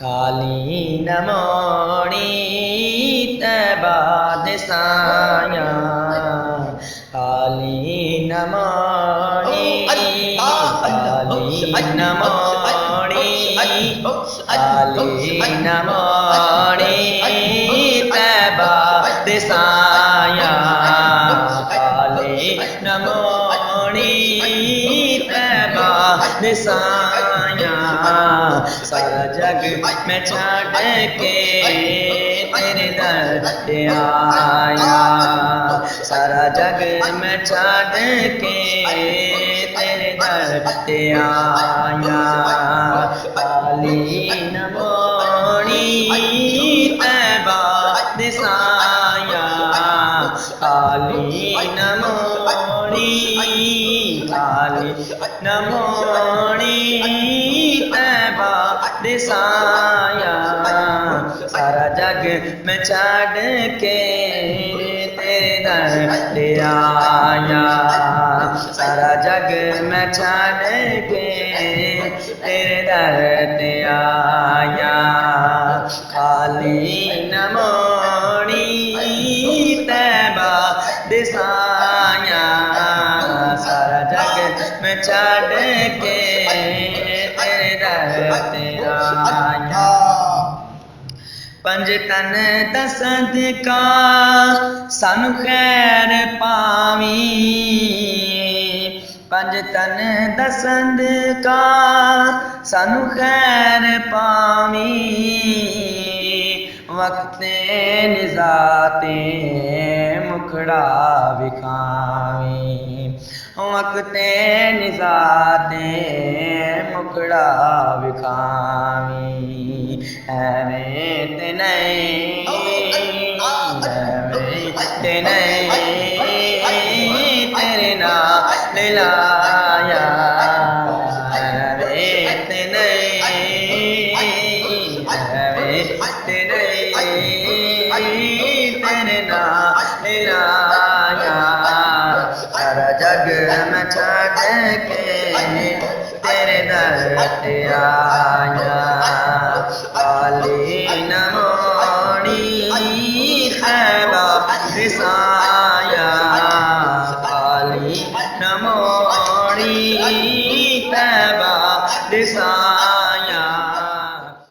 काली नमोणी तैबा दिसाया काली नमोणी काली नमोणी काली नमोणी तैबा दिसाया काली नमोणी तैबा दिसाया सारा जग में छाड़ के तेरे दर पे आया सारा जग में छाड़ के तेरे दर पे आया काली नमोणी तैबा दिसाया काली नमोणी काली नमोणी तैबा दिसाया सारा जग में छाड़ के तेरे दर पे आया सारा जग में छाड़ के तेरे दर पे आया काली नमोणी तैबा दिसाया सारा जग में छाड़ के तेरे दर पे आया पंज तन दसद का सानू खैर पावी पंज तन दसद का सानू खैर पावी वक्त निजाते मुखड़ा विखावी वक्त निजाते मुखड़ा विखावी एवें ते नहीं तेरे नाल लाया एवें ते नहीं तेरे नाल लाया सारा जग में छाड़ के तेरे दर पे आया काली नमोणी तैबा दिसाया